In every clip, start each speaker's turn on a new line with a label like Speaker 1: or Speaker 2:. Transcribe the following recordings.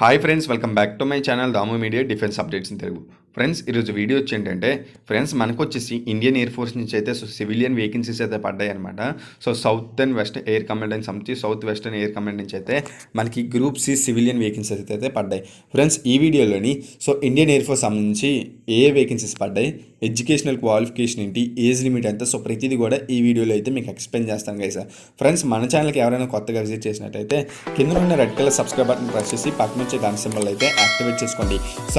Speaker 1: Hi friends, welcome back to my channel Damu media defence updates in Telugu. Friends, ఈరోజు video వచ్చి ఏంటంటే friends మనకు వచ్చేసి ఇండియన్ ఎయిర్ ఫోర్స్ నుంచి అయితే సివిలియన్ వేకెన్సీస్ అయితే పడ్డాయి అనమాట. South and west air command అని something south western air command నుంచి అయితే మనకి గ్రూప్ సి సివిలియన్ వేకెన్సీస్ అయితే పడ్డాయి. ఫ్రెండ్స్, ఈ వీడియోలోని ఇండియన్ ఎయిర్ ఫోర్స్ సంబంధించి ఏ వేకెన్సీస్ పడ్డాయి, ఎడ్యుకేషనల్ క్వాలిఫికేషన్ ఏంటి, ఏజ్ లిమిట్ ఎంత, ప్రతిదీ కూడా ఈ వీడియోలో అయితే మీకు ఎక్స్ప్లెయిన్ చేస్తాను గైస్. ఫ్రెండ్స్, మన ఛానల్కి ఎవరైనా కొత్తగా విజిట్ చేసినట్టయితే కింద ఉన్న red colour subscribe button press చేసి పక్కన వచ్చే గన్ సింబల్ అయితే యాక్టివేట్ చేసుకోండి.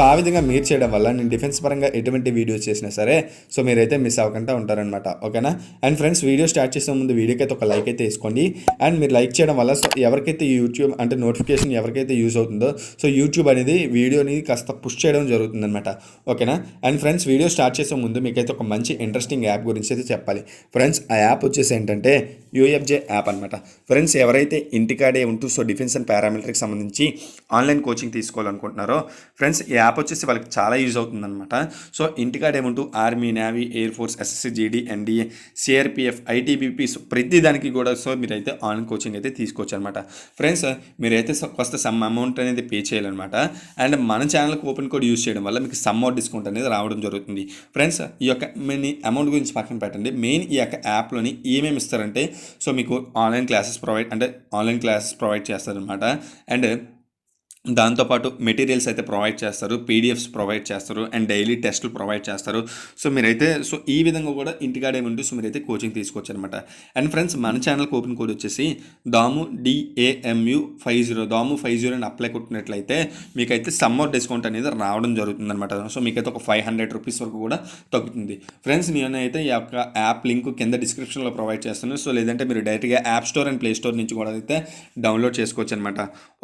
Speaker 1: ఆ విధంగా మీరు చేయడం వల్ల నేను డిఫెన్స్ పరంగా ఎటువంటి వీడియోస్ చేసినా సరే మీరైతే మిస్ అవ్వకుండా ఉంటారనమాట. ఓకేనా? అండ్ ఫ్రెండ్స్, వీడియో స్టార్ట్ చేసే ముందు వీడియోకి అయితే ఒక లైక్ అయితే వేసుకోండి. అండ్ మీరు లైక్ చేయడం వల్ల ఎవరికైతే యూట్యూబ్ అంటే నోటిఫికేషన్ ఎవరికైతే యూజ్ అవుతుందో యూట్యూబ్ అనేది వీడియోని కాస్త పుష్ చేయడం జరుగుతుందన్నమాట. ఓకేనా? అండ్ ఫ్రెండ్స్, వీడియో స్టార్ట్ చేసే ముందు మీకైతే ఒక మంచి ఇంట్రెస్టింగ్ యాప్ గురించి అయితే చెప్పాలి. ఫ్రెండ్స్, ఆ యాప్ వచ్చేసి ఏంటంటే యూఎఫ్జే యాప్ అనమాట. ఫ్రెండ్స్, ఎవరైతే ఇంటికాడే ఉంటూ డిఫెన్స్ అండ్ పారామిలిటరీకి సంబంధించి ఆన్లైన్ కోచింగ్ తీసుకోవాలనుకుంటున్నారో ఫ్రెండ్స్, ఈ యాప్ వచ్చేసి వాళ్ళకి చాలా యూజ్ అవుతుందన్నమాట. ఇంటికాడే ఉంటూ army, navy, air force, SSC, జీడీ, ఎన్డీఏ, సిఆర్పిఎఫ్, ఐటీబీపీ ప్రతి దానికి కూడా మీరైతే ఆన్లైన్ కోచింగ్ అయితే తీసుకోవచ్చు అనమాట. ఫ్రెండ్స్, మీరైతే కొంత సమ్ అమౌంట్ అనేది పే చేయాలన్నమాట. అండ్ మన ఛానల్కి ఓపెన్ కోడ్ యూజ్ చేయడం వల్ల మీకు సమ్ మోర్ డిస్కౌంట్ అనేది రావడం జరుగుతుంది. ఫ్రెండ్స్, ఈ యొక్క మెయిన్ అమౌంట్ గురించి పక్కన పెట్టండి. మెయిన్ ఈ యొక్క యాప్లోని ఏమేమి ఇస్తారంటే మీకు ఆన్లైన్ క్లాసెస్ ప్రొవైడ్ చేస్తారనమాట. అండ్ దాంతోపాటు మెటీరియల్స్ అయితే ప్రొవైడ్ చేస్తారు, పీడిఎఫ్స్ ప్రొవైడ్ చేస్తారు, అండ్ డైలీ టెస్టులు ప్రొవైడ్ చేస్తారు. మీరైతే ఈ విధంగా కూడా ఇంటికాడే ఉంటూ మీరైతే కోచింగ్ తీసుకోవచ్చు అనమాట. అండ్ ఫ్రెండ్స్, మన ఛానల్కి ఓపెన్ కోడ్ వచ్చేసి దాము DAMU50 దాము 50 అని అప్లై కొట్టినట్లయితే మీకైతే సమ్మర్ డిస్కౌంట్ అనేది రావడం జరుగుతుంది అనమాట. మీకైతే ఒక 500 రూపీస్ వరకు కూడా తగ్గుతుంది. ఫ్రెండ్స్, నేనైతే ఈ యొక్క యాప్ లింక్ కింద డిస్క్రిప్షన్లో ప్రొవైడ్ చేస్తాను. లేదంటే మీరు డైరెక్ట్గా app store and play store నుంచి కూడా అయితే డౌన్లోడ్ చేసుకోవచ్చు అనమాట.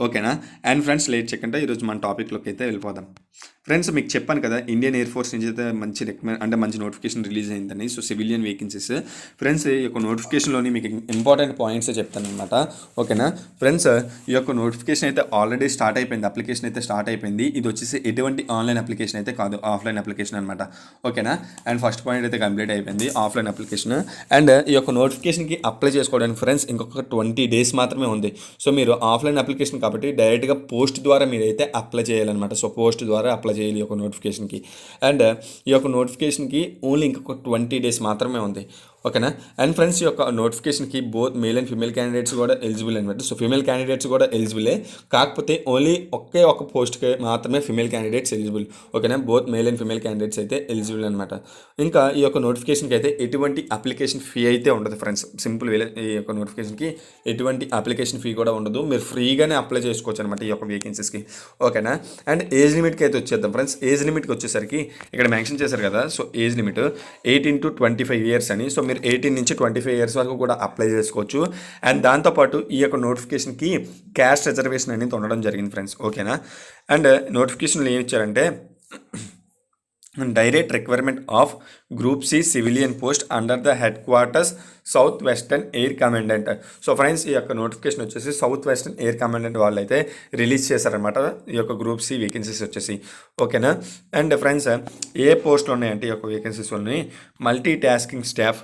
Speaker 1: ఓకేనా? అండ్ ఫ్రెండ్స్, లేట్ చేయకుండా ఈరోజు మన టాపిక్లోకి అయితే వెళ్ళిపోదాం. ఫ్రెండ్స్, మీకు చెప్పాను కదా, ఇండియన్ ఎయిర్ ఫోర్స్ నుంచి అయితే మంచి నోటిఫికేషన్ రిలీజ్ అయిందని. Civilian vacancies. ఫ్రెండ్స్, ఈ యొక్క నోటిఫికేషన్లోని మీకు ఇంపార్టెంట్ పాయింట్స్ చెప్తాను అనమాట. ఓకేనా? ఫ్రెండ్స్, ఈ యొక్క నోటిఫికేషన్ అయితే ఆల్రెడీ స్టార్ట్ అయిపోయింది. అప్లికేషన్ అయితే స్టార్ట్ అయిపోయింది. ఇది వచ్చేసి ఎటువంటి ఆన్లైన్ అప్లికేషన్ అయితే కాదు, ఆఫ్లైన్ అప్లికేషన్ అనమాట. ఓకేనా? అండ్ ఫస్ట్ పాయింట్ అయితే కంప్లీట్ అయిపోయింది, ఆఫ్లైన్ అప్లికేషన్. అండ్ ఈ యొక్క నోటిఫికేషన్కి అప్లై చేసుకోవడానికి ఫ్రెండ్స్ ఇంకొక 20 days మాత్రమే ఉంది. మీరు ఆఫ్లైన్ అప్లికేషన్ కాబట్టి డైరెక్ట్గా పోస్ట్ ద్వారా మీరైతే అప్లై చేయాలన్నమాట. పోస్ట్ ద్వారా అప్లై చేయాలి ఈ యొక్క నోటిఫికేషన్కి. అండ్ ఈ యొక్క నోటిఫికేషన్కి ఓన్లీ ఇంకొక 20 days మాత్రమే ఉంది. ఓకేనా? అండ్ ఫ్రెండ్స్, ఈ యొక్క నోటిఫికేషన్కి both male and female candidates కూడా ఎలిజిబుల్ అనమాట. ఫిమేల్ క్యాండిడేట్స్ కూడా ఎలిజిబులే, కాకపోతే ఓన్లీ ఒక పోస్ట్కి మాత్రమే ఫిమేల్ క్యాండిడేట్స్ ఎలిజిబుల్. ఓకేనా? Both male and female candidates అయితే ఎలిజిబుల్ అనమాట. ఇంకా ఈ యొక్క నోటిఫికేషన్కి అయితే ఎటువంటి అప్లికేషన్ ఫీ అయితే ఉండదు ఫ్రెండ్స్. సింపుల్ వేలే, ఈ యొక్క నోటిఫికేషన్కి ఎటువంటి అప్లికేషన్ ఫీ కూడా ఉండదు. మీరు ఫ్రీగానే అప్లై చేసుకోవచ్చు అనమాట ఈ యొక్క వేకెన్సీస్కి. ఓకేనా? అండ్ ఏజ్ లిమిట్కి అయితే వచ్చేద్దాం ఫ్రెండ్స్. ఏజ్ లిమిట్కి వచ్చేసరికి ఇక్కడ మెన్షన్ చేశారు కదా, ఏజ్ లిమిట్ 18 to 25 years అని. మీరు 18 నుంచి 25 years వరకు కూడా అప్లై చేసుకోవచ్చు. అండ్ దాంతోపాటు ఈ యొక్క నోటిఫికేషన్కి క్యాస్ట్ రిజర్వేషన్ అనేది ఉండడం జరిగింది ఫ్రెండ్స్. ఓకేనా? అండ్ నోటిఫికేషన్లు ఏమి ఇచ్చారంటే direct requirement of group C civilian post under the headquarters south western air commandant. Friends, ఈ యొక్క నోటిఫికేషన్ వచ్చేసి సౌత్ వెస్టర్న్ ఎయిర్ కమాండెంట్ వాళ్ళు అయితే రిలీజ్ చేశారనమాట ఈ యొక్క గ్రూప్ సి వేకెన్సీస్ వచ్చేసి. ఓకేనా? అండ్ ఫ్రెండ్స్, ఏ పోస్టులు ఉన్నాయంటే ఈ యొక్క వేకెన్సీస్ ఉన్నాయి, multi tasking staff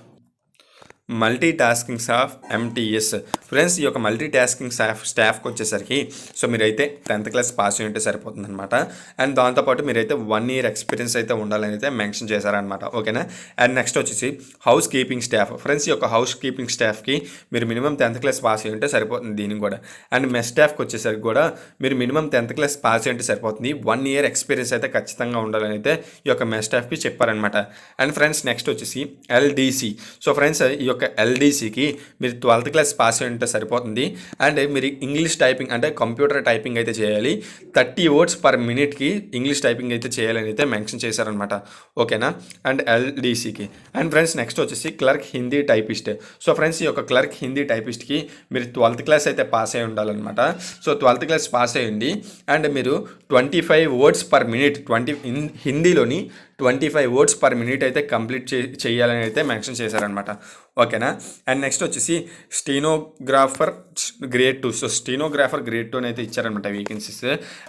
Speaker 1: MTS. Friends, ఈ యొక్క మల్టీ టాస్కింగ్ స్టాఫ్కి వచ్చేసరికి మీరైతే 10th class పాస్ అయి ఉంటే సరిపోతుంది అనమాట. అండ్ దాంతోపాటు మీరైతే 1 year ఎక్స్పీరియన్స్ అయితే ఉండాలని అయితే మెన్షన్ చేశారనమాట. ఓకేనా? అండ్ నెక్స్ట్ వచ్చేసి హౌస్ కీపింగ్ స్టాఫ్. ఫ్రెండ్స్, ఈ యొక్క హౌస్ కీపింగ్ స్టాఫ్కి మీరు మినిమం 10th class పాస్ అయి ఉంటే సరిపోతుంది దీనికి కూడా. అండ్ మెస్ స్టాఫ్కి వచ్చేసరికి కూడా మీరు మినిమం 10th class పాస్ అయి ఉంటే సరిపోతుంది. 1 year ఎక్స్పీరియన్స్ అయితే ఖచ్చితంగా ఉండాలని అయితే ఈ యొక్క మెస్ స్టాఫ్కి చెప్పారనమాట. అండ్ ఫ్రెండ్స్, నెక్స్ట్ వచ్చేసి LDC. ఫ్రెండ్స్, ఈ యొక్క LDCకి మీరు 12th class పాస్ అయి ఉంటే సరిపోతుంది. అండ్ మీరు ఇంగ్లీష్ టైపింగ్ అంటే కంప్యూటర్ టైపింగ్ అయితే చేయాలి. 30 words per minuteకి ఇంగ్లీష్ టైపింగ్ అయితే చేయాలని అయితే మెన్షన్ చేశారనమాట. ఓకేనా? అండ్ LDCకి. అండ్ ఫ్రెండ్స్, నెక్స్ట్ వచ్చేసి క్లర్క్ హిందీ టైపిస్ట్. ఫ్రెండ్స్, ఈ యొక్క క్లర్క్ హిందీ టైపిస్ట్కి మీరు 12th class అయితే పాస్ అయి ఉండాలన్నమాట. 12th class పాస్ అయ్యండి. అండ్ మీరు 25 words per minute హిందీలోని 25 words per minute అయితే కంప్లీట్ చేయాలని అయితే మెన్షన్ చేశారనమాట. ఓకేనా? అండ్ నెక్స్ట్ వచ్చేసి స్టీనోగ్రాఫర్ గ్రేడ్ 2. స్టీనోగ్రాఫర్ గ్రేడ్ 2 అయితే ఇచ్చారనమాట వేకెన్సీస్.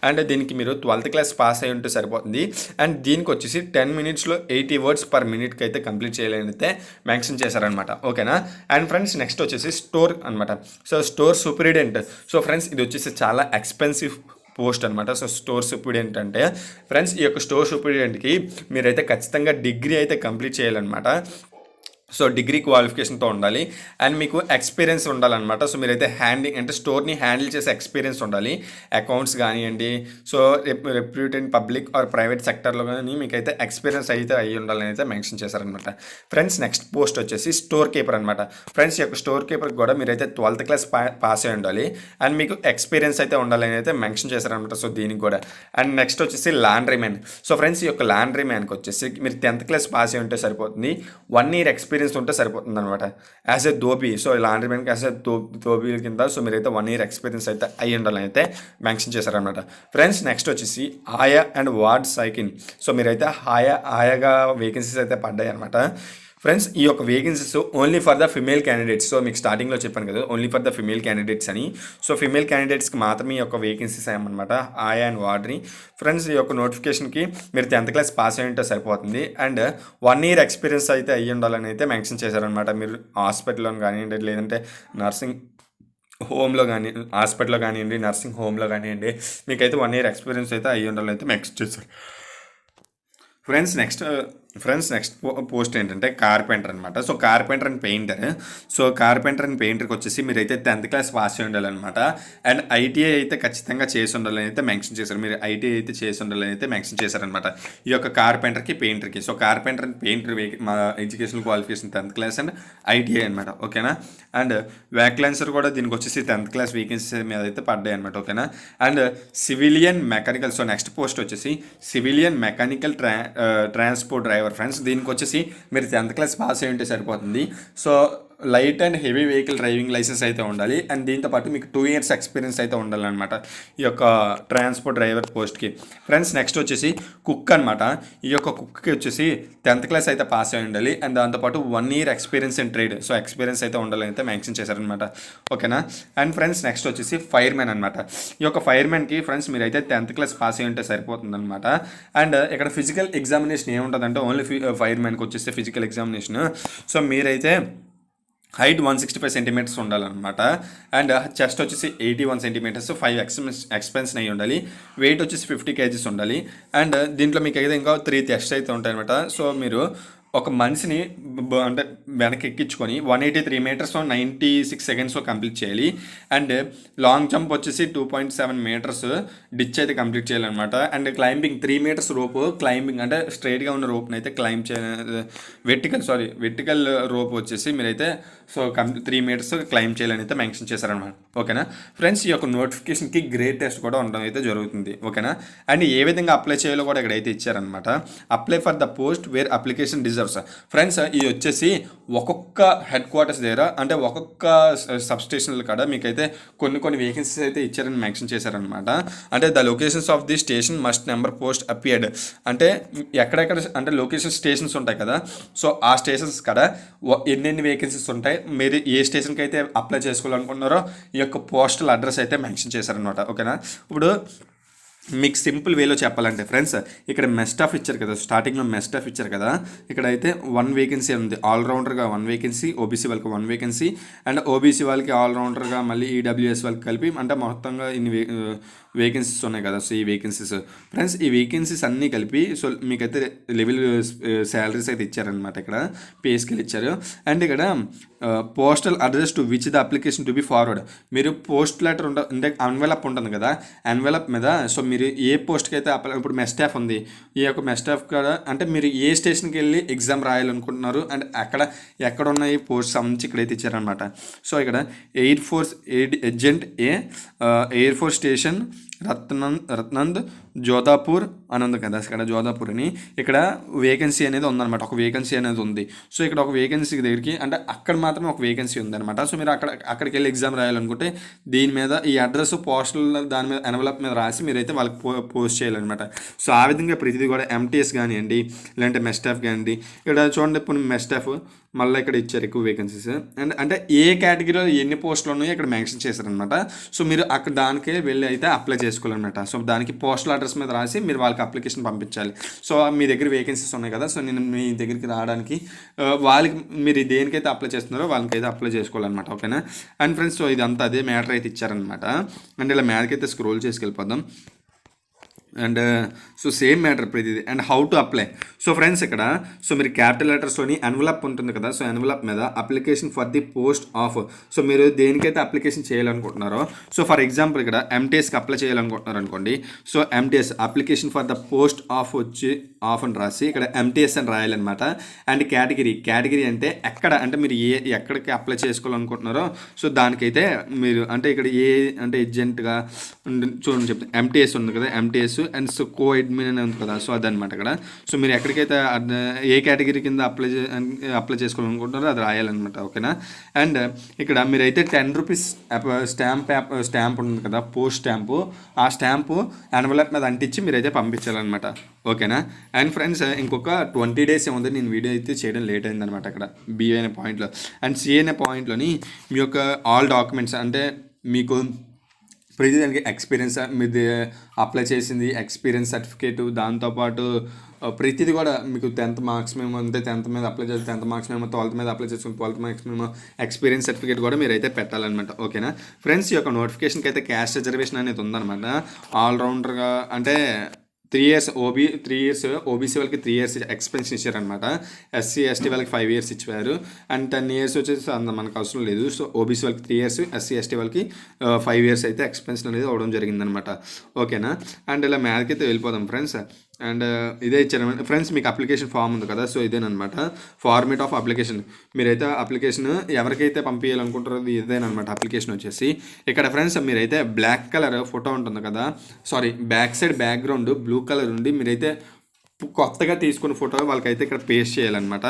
Speaker 1: అండ్ దీనికి మీరు 12th class పాస్ అయి ఉంటే సరిపోతుంది. అండ్ దీనికి వచ్చేసి 10 minutesలో 80 words per minuteకి అయితే కంప్లీట్ చేయాలని అయితే మెన్షన్ చేశారనమాట. ఓకేనా? అండ్ ఫ్రెండ్స్, నెక్స్ట్ వచ్చేసి స్టోర్ అనమాట. Store superintendent. ఫ్రెండ్స్, ఇది వచ్చేసి చాలా ఎక్స్పెన్సివ్ పోస్ట్ అనమాట. సో స్టోర్ సూపరింటెండెంట్ అంటే ఫ్రెండ్స్ ఈ యొక్క స్టోర్ సూపరింటెండెంట్కి మీరైతే ఖచ్చితంగా డిగ్రీ అయితే కంప్లీట్ చేయాలన్నమాట. సో డిగ్రీ క్వాలిఫికేషన్తో ఉండాలి అండ్ మీకు ఎక్స్పీరియన్స్ ఉండాలన్నమాట. సో మీరైతే హ్యాండింగ్ అంటే స్టోర్ని హ్యాండిల్ చేసే ఎక్స్పీరియన్స్ ఉండాలి. అకౌంట్స్ కానివ్వండి, so reputed public or private సెక్టర్లో కానీ మీకైతే ఎక్స్పీరియన్స్ అయితే అయ్యి ఉండాలని అయితే మెన్షన్ చేశారనమాట. ఫ్రెండ్స్ నెక్స్ట్ పోస్ట్ వచ్చేసి స్టోర్ కీపర్ అనమాట. ఫ్రెండ్స్ ఈ యొక్క స్టోర్ కీపర్కి కూడా మీరైతే 12th క్లాస్ పాస్ అయి ఉండాలి అండ్ మీకు ఎక్స్పీరియన్స్ అయితే ఉండాలని అయితే మెన్షన్ చేశారనమాట. సో దీనికి కూడా అండ్ నెక్స్ట్ వచ్చేసి లాండ్రీ మ్యాన్. సో ఫ్రెండ్స్ ఈ యొక్క లాండ్రీ మ్యాన్కి వచ్చేసి మీరు 10th క్లాస్ పాస్ అయి ఉంటే సరిపోతుంది. 1 year ఎక్స్పీరియన్స్ ఉంటే సరిపోతుంది అనమాట. As a dhobi, so laundry మ్యాన్కి యాజ్ ఎ ధోబీ కింద సో మీరైతే 1 year ఎక్స్పీరియన్స్ అయితే అయ్యి ఉండాలని అయితే మెన్షన్ చేశారనమాట. ఫ్రెండ్స్ నెక్స్ట్ వచ్చేసి ఆయా అండ్ వార్డ్ సైకిల్. సో మీరైతే ఆయాగా వేకెన్సీస్ అయితే పడ్డాయి అనమాట. ఫ్రెండ్స్ ఈ యొక్క vacancies only for the female candidates. So మీకు స్టార్టింగ్లో చెప్పాను కదా only for the female candidates అని. సో ఫిమేల్ క్యాండిడేట్స్కి మాత్రమే ఈ యొక్క వేకెన్సీస్ అయ్యామన్నమాట, ఆయా అండ్ వార్డ్ని. ఫ్రెండ్స్ ఈ యొక్క నోటిఫికేషన్కి మీరు 10th క్లాస్ పాస్ అయి ఉంటే సరిపోతుంది అండ్ 1 year ఎక్స్పీరియన్స్ అయితే అయ్యి ఉండాలని అయితే మెన్షన్ చేశారనమాట. మీరు హాస్పిటల్లో కానివ్వండి, లేదంటే నర్సింగ్ హోమ్లో కానీ, హాస్పిటల్లో కానివ్వండి, నర్సింగ్ హోమ్లో కానివ్వండి, మీకైతే 1 year ఎక్స్పీరియన్స్ అయితే అయ్యి ఉండాలని అయితే మెన్షన్ చేశారు. ఫ్రెండ్స్ నెక్స్ట్ పోస్ట్ ఏంటంటే కార్పెంటర్ అనమాట. So carpenter and painter. So carpenter and పెయింటర్కి వచ్చేసి మీరైతే 10th క్లాస్ పాస్ అయి ఉండాలన్నమాట అండ్ ఐటీఐ అయితే ఖచ్చితంగా చేసి ఉండాలని అయితే మెన్షన్ చేశారు. మీరు ఐటీఐ అయితే చేసి ఉండాలని అయితే మెన్షన్ చేశారనమాట ఈ యొక్క కార్పెంటర్కి పెయింటర్కి. సో కార్పెంటర్ అండ్ పెయింటర్ మా educational qualification 10th class and ITI అనమాట, ఓకేనా. అండ్ వ్యాకెన్సీ కూడా దీనికి వచ్చేసి 10th క్లాస్ వేకెన్సీ మీద అయితే పడ్డాయి అనమాట, ఓకేనా. And civilian mechanical. So next post వచ్చేసి civilian mechanical transport driver. Friends దీనికి వచ్చేసి మీరు 10th క్లాస్ పాస్ అయి ఉంటే సరిపోతుంది. So light and heavy vehicle driving license అయితే ఉండాలి అండ్ దీంతోపాటు మీకు 2 years ఎక్స్పీరియన్స్ అయితే ఉండాలన్నమాట ఈ యొక్క ట్రాన్స్పోర్ట్ డ్రైవర్ పోస్ట్కి. ఫ్రెండ్స్ నెక్స్ట్ వచ్చేసి కుక్ అనమాట. ఈ యొక్క కుక్కి వచ్చేసి 10th క్లాస్ అయితే పాస్ అయి ఉండాలి అండ్ దాంతోపాటు 1 year experience in trade. So experience అయితే ఉండాలని అయితే మెన్షన్ చేశారనమాట, ఓకేనా. అండ్ ఫ్రెండ్స్ నెక్స్ట్ వచ్చేసి ఫైర్మెన్ అనమాట. ఈ యొక్క ఫైర్మెన్కి ఫ్రెండ్స్ మీరైతే 10th క్లాస్ పాస్ అయి ఉంటే సరిపోతుంది అనమాట. అండ్ ఇక్కడ ఫిజికల్ ఎగ్జామినేషన్ ఏముంటుందంటే ఓన్లీ ఫైర్మెన్కి వచ్చేసి ఫిజికల్ ఎగ్జామినేషన్. సో మీరైతే హైట్ 165 centimeters ఉండాలన్నమాట అండ్ చెస్ట్ వచ్చేసి 81 centimeters, 5 ఎక్స్పెన్షన్ అయ్యి ఉండాలి. వెయిట్ వచ్చేసి 50 kgs ఉండాలి అండ్ దీంట్లో మీకు అయితే ఇంకా 3 టెస్ట్ అయితే ఉంటాయి అనమాట. సో మీరు ఒక మనిషిని అంటే వెనక్కి ఎక్కించుకొని 183 meters 96 seconds కంప్లీట్ చేయాలి అండ్ లాంగ్ జంప్ వచ్చేసి 2.7 meters డిచ్ అయితే కంప్లీట్ చేయాలన్నమాట. And climbing 3 meters rope climbing అంటే స్ట్రైట్గా ఉన్న రోప్ని అయితే క్లైంబ్ వెర్టికల్ రోప్ వచ్చేసి మీరైతే సో 3 meters క్లైంబ్ చేయాలని అయితే మెన్షన్ చేశారనమాట, ఓకేనా. ఫ్రెండ్స్ ఈ యొక్క నోటిఫికేషన్కి గ్రేడ్ టెస్ట్ కూడా ఉండడం అయితే జరుగుతుంది, ఓకేనా. అండ్ ఏ విధంగా అప్లై చేయాలో కూడా ఇక్కడైతే ఇచ్చారనమాట. Apply for the post where application deserves. Friends ఇది వచ్చేసి ఒక్కొక్క హెడ్ క్వార్టర్స్ దగ్గర అంటే ఒక్కొక్క సబ్ స్టేషన్ల కాడ మీకైతే కొన్ని వేకెన్సీస్ అయితే ఇచ్చారని మెన్షన్ చేశారనమాట. అంటే the locations of the station must number post appeared. అంటే ఎక్కడెక్కడ అంటే లొకేషన్ స్టేషన్స్ ఉంటాయి కదా, సో ఆ స్టేషన్స్ కాడ ఎన్ని వేకెన్సీస్ ఉంటాయి, మీరు ఏ స్టేషన్కి అయితే అప్లై చేసుకోవాలనుకుంటున్నారో ఈ యొక్క పోస్టల్ అడ్రస్ అయితే మెన్షన్ చేశారనమాట, ఓకేనా. ఇప్పుడు మీకు సింపుల్ వేలో చెప్పాలంటే ఫ్రెండ్స్ ఇక్కడ మెస్టాఫ్ ఇచ్చారు కదా, స్టార్టింగ్లో మెస్టాఫ్ ఇచ్చారు కదా, ఇక్కడ అయితే 1 వేకెన్సీ ఉంది. ఆల్రౌండర్గా 1 వేకెన్సీ, ఓబీసీ వాళ్ళకి 1 వేకెన్సీ అండ్ ఓబీసీ వాళ్ళకి ఆల్రౌండర్గా మళ్ళీ ఈడబ్ల్యూఎస్ వాళ్ళకి కలిపి అంటే మొత్తంగా ఇన్ని వేకెన్సీస్ ఉన్నాయి కదా. సో ఈ వేకెన్సీస్ ఫ్రెండ్స్ ఈ వేకెన్సీస్ అన్నీ కలిపి సో మీకైతే లెవెల్ శాలరీస్ అయితే ఇచ్చారనమాట. ఇక్కడ పే స్కేల్ ఇచ్చారు అండ్ ఇక్కడ postal address to which the application to be forward. మీరు పోస్ట్ లెటర్ అంటే ఎన్వెలప్ ఉంటుంది కదా, ఎన్వెలప్ మీద సో మీరు ఏ పోస్ట్కి అయితే ఇప్పుడు మెస్టాఫ్ ఉంది, ఈ యొక్క మెస్టాఫ్ కూడా అంటే మీరు ఏ స్టేషన్కి వెళ్ళి ఎగ్జామ్ రాయాలనుకుంటున్నారు అండ్ ఎక్కడ ఉన్నాయి పోస్ట్ సంబంధించి ఇక్కడైతే ఇచ్చారనమాట. సో ఇక్కడ air force agent air force station రత్నంద్ జోధాపూర్ అని ఉంది కదా, ఇక్కడ జోధాపూర్ అని ఇక్కడ వేకెన్సీ అనేది ఉందన్నమాట. ఒక వేకెన్సీ అనేది ఉంది. సో ఇక్కడ ఒక వేకెన్సీ దగ్గరికి అంటే అక్కడ మాత్రమే ఒక వేకెన్సీ ఉందన్నమాట. సో మీరు అక్కడికి వెళ్ళి ఎగ్జామ్ రాయాలనుకుంటే దీని మీద ఈ అడ్రస్ పోస్టల్ దాని మీద ఎన్వలప్ మీద రాసి మీరైతే వాళ్ళకి పోస్ట్ చేయాలన్నమాట. సో ఆ విధంగా ప్రతిదీ కూడా ఎంటీఎస్ కానివ్వండి లేదంటే మెస్టాఫ్ కానివ్వండి. ఇక్కడ చూడండి ఇప్పుడు మెస్టాఫ్ మళ్ళీ ఇక్కడ ఇచ్చారు ఎక్కువ వేకెన్సీస్. అండ్ అంటే ఏ కేటగిరీలో ఎన్ని పోస్టులు ఉన్నాయో ఇక్కడ మెన్షన్ చేశారనమాట. సో మీరు అక్కడ దానికి వెళ్ళి అయితే అప్లై చేసుకోవాలన్నమాట. సో దానికి పోస్టల్ అడ్రస్ మీద రాసి మీరు వాళ్ళకి అప్లికేషన్ పంపించాలి. సో మీ దగ్గర వేకెన్సీస్ ఉన్నాయి కదా, సో నేను మీ దగ్గరికి రావడానికి వాళ్ళకి మీరు దేనికైతే అప్లై చేస్తున్నారో వాళ్ళకైతే అప్లై చేసుకోవాలన్నమాట. ఓకేనా. అండ్ ఫ్రెండ్స్, సో ఇదంతా అదే మ్యాటర్ అయితే ఇచ్చారనమాట. అండ్ ఇలా మ్యాథ్కి అయితే స్క్రోల్ చేసుకెళ్ళిపోదాం. అండ్ సో సేమ్ మ్యాటర్ ప్రతిదీ. And how to apply. So friends ఇక్కడ సో మీరు క్యాపిటల్ లెటర్స్లోని ఎన్వలప్ ఉంటుంది కదా, సో ఎన్వలప్ మీద application for the post of. So మీరు దేనికైతే అప్లికేషన్ చేయాలనుకుంటున్నారో, సో ఫర్ ఎగ్జాంపుల్ ఇక్కడ ఎంటీఎస్కి అప్లై చేయాలనుకుంటున్నారు అనుకోండి. So MTS application for the post of వచ్చి ఆఫ్ అని రాసి ఇక్కడ ఎంటీఎస్ అని రాయాలన్నమాట. అండ్ కేటగిరీ అంటే ఎక్కడ అంటే మీరు ఎక్కడికి అప్లై చేసుకోవాలనుకుంటున్నారో సో దానికైతే మీరు అంటే ఇక్కడ అంటే ఏజెంట్గా చూడండి చెప్తాను. ఎంటీఎస్ ఉంది కదా, MTS and so co admin అని ఉంది కదా, సో అదనమాట ఇక్కడ. సో మీరు ఎక్కడికైతే ఏ కేటగిరీ కింద అప్లై చేసుకోవాలనుకుంటున్నారో అది రాయాలన్నమాట. ఓకేనా. అండ్ ఇక్కడ మీరైతే 10 రూపీస్ స్టాంప్ ఉంటుంది కదా, పోస్ట్ స్టాంపు, ఆ స్టాంపు ఎన్వలప్ మీద అంటించి మీరైతే పంపించాలన్నమాట. ఓకేనా. అండ్ ఫ్రెండ్స్ ఇంకొక 20 డేస్ ఏముంది, నేను వీడియో అయితే చేయడం లేట్ అయిందనమాట అక్కడ బి అనే పాయింట్లో. అండ్ సి అనే పాయింట్లోని మీ యొక్క ఆల్ డాక్యుమెంట్స్ అంటే మీకు ప్రతి దానికి ఎక్స్పీరియన్స్, మీది అప్లై చేసింది ఎక్స్పీరియన్స్ సర్టిఫికేటు, దాంతోపాటు ప్రతిది కూడా మీకు 10th మార్క్స్ మేము అంటే 10th మీద అప్లై చేసి 10th మార్క్స్ మేము 12th మీద అప్లై చేసుకుని 12th మార్క్స్ మేము ఎక్స్పీరియన్స్ సర్టిఫికేట్ కూడా మీరు అయితే పెట్టాలన్నమాట. ఓకేనా. ఫ్రెండ్స్ ఈ యొక్క నోటిఫికేషన్కి అయితే క్యాస్ట్ రిజర్వేషన్ అనేది ఉందన్నమాట. ఆల్రౌండర్గా అంటే 3 years 3 years ఓబీసీ వాళ్ళకి 3 years ఎక్స్పెన్షన్ ఇచ్చారనమాట. ఎస్సీ ఎస్టీ వాళ్ళకి 5 years ఇచ్చారు. అండ్ 10 years వచ్చేసి అంత మనకు అవసరం లేదు. సో ఓబీసీ వాళ్ళకి 3 years, ఎస్సీ ఎస్టీ వాళ్ళకి 5 years అయితే ఎక్స్పెన్షన్ అనేది అవ్వడం జరిగిందనమాట. ఓకేనా. అండ్ ఇలా మ్యాథ్కి అయితే వెళ్ళిపోదాం ఫ్రెండ్స్. అండ్ ఇదే ఇచ్చారనమాట. ఫ్రెండ్స్ మీకు అప్లికేషన్ ఫామ్ ఉంది కదా, సో ఇదేనమాట ఫార్మేట్ ఆఫ్ అప్లికేషన్. మీరైతే అప్లికేషన్ ఎవరికైతే పంపించాలనుకుంటారో ఇదేనమాట అప్లికేషన్ వచ్చేసి. ఇక్కడ ఫ్రెండ్స్ మీరైతే బ్లాక్ కలర్ ఫోటో ఉంటుంది కదా, sorry back side background blue colour ఉండి మీరైతే కొత్తగా తీసుకున్న ఫోటో వాళ్ళకైతే ఇక్కడ పేస్ట్ చేయాలన్నమాట.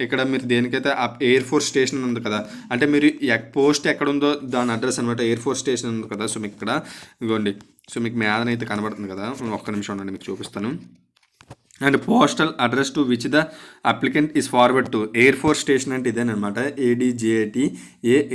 Speaker 1: ఇక్కడ మీరు దేనికైతే ఎయిర్ ఫోర్స్ స్టేషన్ ఉంది కదా, అంటే మీరు పోస్ట్ ఎక్కడ ఉందో దాని అడ్రస్ అనమాట. ఎయిర్ ఫోర్స్ స్టేషన్ ఉంది కదా, సో మీకు ఇక్కడ ఇవ్వండి. సో మీకు మ్యాథ్నైతే కనబడుతుంది కదా, ఒక్క నిమిషం ఉండండి మీకు చూపిస్తాను. And postal address to which the applicant is forward to air force station అంటే ఇదేనమాట. ADJAT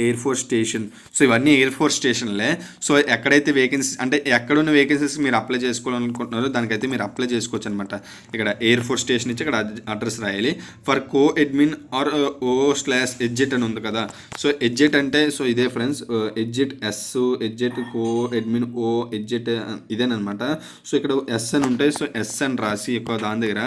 Speaker 1: air force station. So ఇవన్నీ ఎయిర్ ఫోర్స్ స్టేషన్లే. సో ఎక్కడైతే వేకెన్సీస్ అంటే ఎక్కడున్న వేకెన్సీస్ మీరు అప్లై చేసుకోవాలనుకుంటున్నారో దానికైతే మీరు అప్లై చేసుకోవచ్చు అనమాట. ఇక్కడ ఎయిర్ ఫోర్స్ స్టేషన్ ఇచ్చి ఇక్కడ అడ్రస్ రాయాలి. ఫర్ కో అడ్మిన్ ఆర్ O/ఎడ్జెట్ అని ఉంది కదా, సో ఎడ్జెట్ అంటే సో ఇదే ఫ్రెండ్స్, ఎడ్జెట్ ఎస్, ఎడ్జెట్ కో అడ్మిన్ O ఎడ్జెట్ ఇదేనమాట. సో ఇక్కడ ఎస్ అని ఉంటాయి. సో ఎస్ అని రాసి దాని దగ్గర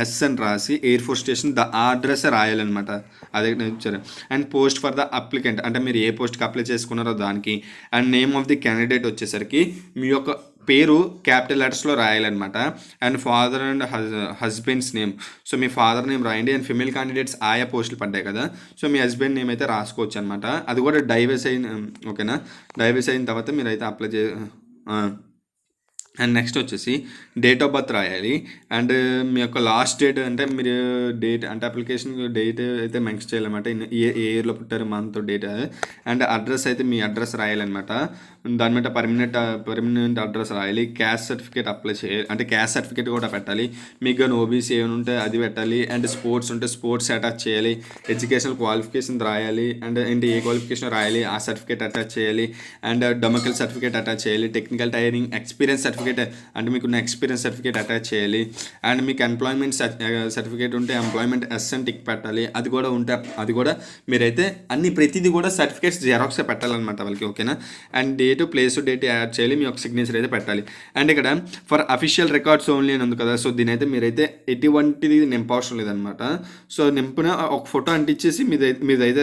Speaker 1: ఎస్ అని రాసి ఎయిర్ ఫోర్స్ స్టేషన్ ఆ అడ్రస్ రాయాలన్నమాట. అదే ఇచ్చారు. And post for the applicant అంటే మీరు ఏ పోస్ట్కి అప్లై చేసుకున్నారో దానికి. And name of the candidate వచ్చేసరికి మీ యొక్క పేరు క్యాపిటల్ లెటర్స్లో రాయాలన్నమాట. And father and husband's name, so మీ ఫాదర్ నేమ్ రాయండి. అండ్ ఫిమేల్ క్యాండిడేట్స్ ఆయా పోస్టులు పడ్డాయి కదా, సో మీ హస్బెండ్ నేమ్ అయితే రాసుకోవచ్చు అనమాట. అది కూడా డైవర్స్ అయిన ఓకేనా. డైవర్స్ అయిన తర్వాత మీరు అయితే అప్లై అండ్ నెక్స్ట్ వచ్చేసి డేట్ ఆఫ్ బర్త్ రాయాలి. అండ్ మీ యొక్క లాస్ట్ డేట్ అంటే మీరు డేట్ అంటే అప్లికేషన్ డేట్ అయితే మెన్షన్ చేయాలన్నమాట. ఏ ఇయర్లో పుట్టారు, మంత్, డేట్. అండ్ అడ్రస్ అయితే మీ అడ్రస్ రాయాలన్నమాట. దాని మీద పర్మనెంట్ అడ్రస్ రాయాలి. క్యాస్ట్ సర్టిఫికేట్ అప్లై చేయాలి, అంటే క్యాస్ట్ సర్టిఫికేట్ కూడా పెట్టాలి. మీకు కానీ ఓబీసీ ఏమైనా ఉంటే అది పెట్టాలి. అండ్ స్పోర్ట్స్ ఉంటే స్పోర్ట్స్ అటాచ్ చేయాలి. ఎడ్యుకేషనల్ క్వాలిఫికేషన్ రాయాలి. అండ్ ఏంటి ఏ క్వాలిఫికేషన్ రాయాలి ఆ సర్టిఫికేట్ అటాచ్ చేయాలి. అండ్ డొమెకల్ సర్టిఫికేట్ అటాచ్ చేయాలి. టెక్నికల్ టైరింగ్ ఎక్స్పీరియన్స్ సర్టిఫికేట్ అంటే మీకున్న ఎక్స్పీరియన్స్ సర్టిఫికేట్ అటాచ్ చేయాలి. అండ్ మీకు ఎంప్లాయ్మెంట్ సర్టిఫికేట్ ఉంటే ఎంప్లాయ్మెంట్ ఎస్ అని టిక్ పెట్టాలి. అది కూడా ఉంటే అది కూడా మీరైతే ప్రతిదీ కూడా సర్టిఫికేట్స్ జెరాక్స్ పెట్టాలన్నమాట వాళ్ళకి. ఓకేనా. And date, place, date add చేయాలి. మీ యొక్క సిగ్నేచర్ అయితే పెట్టాలి. అండ్ ఇక్కడ ఫర్ అఫీషియల్ రికార్డ్స్ ఓన్లీ అని ఉంది కదా, సో దీని అయితే మీరైతే ఎటువంటిది నింపవసరం లేదనమాట. సో నింపిన ఒక ఫోటో అంటించేసి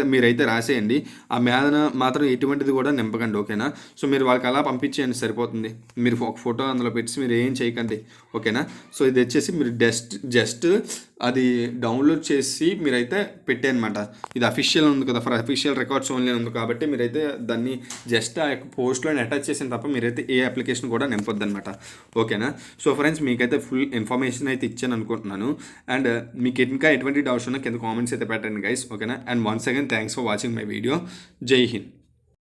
Speaker 1: మీరైతే రాసేయండి. ఆ మీద మాత్రం ఎటువంటిది కూడా నింపకండి. ఓకేనా. సో మీరు వాళ్ళకి అలా పంపించేయండి సరిపోతుంది. మీరు ఒక ఫోటో అందులో పెట్టి మీరు ఏం చేయకండి. ఓకేనా. సో ఇది వచ్చేసి మీరు జస్ట్ అది డౌన్లోడ్ చేసి మీరైతే పెట్టేయనమాట. ఇది అఫీషియల్ ఉంది కదా, ఫర్ అఫీషియల్ రికార్డ్స్ ఓన్లీ ఉంది కాబట్టి మీరైతే దాన్ని జస్ట్ ఆ యొక్క పోస్ట్లో అటాచ్ చేసిన తప్ప మీరైతే ఏ అప్లికేషన్ కూడా నింపొద్దు అనమాట. ఓకేనా. సో ఫ్రెండ్స్ మీకైతే ఫుల్ ఇన్ఫర్మేషన్ అయితే ఇచ్చాను అనుకుంటున్నాను. అండ్ మీకు ఇంకా ఎటువంటి డౌట్స్ ఉన్నా కింద కామెంట్స్ అయితే పెట్టండి గైస్. ఓకేనా. And once again thanks for watching my video. జై హింద్.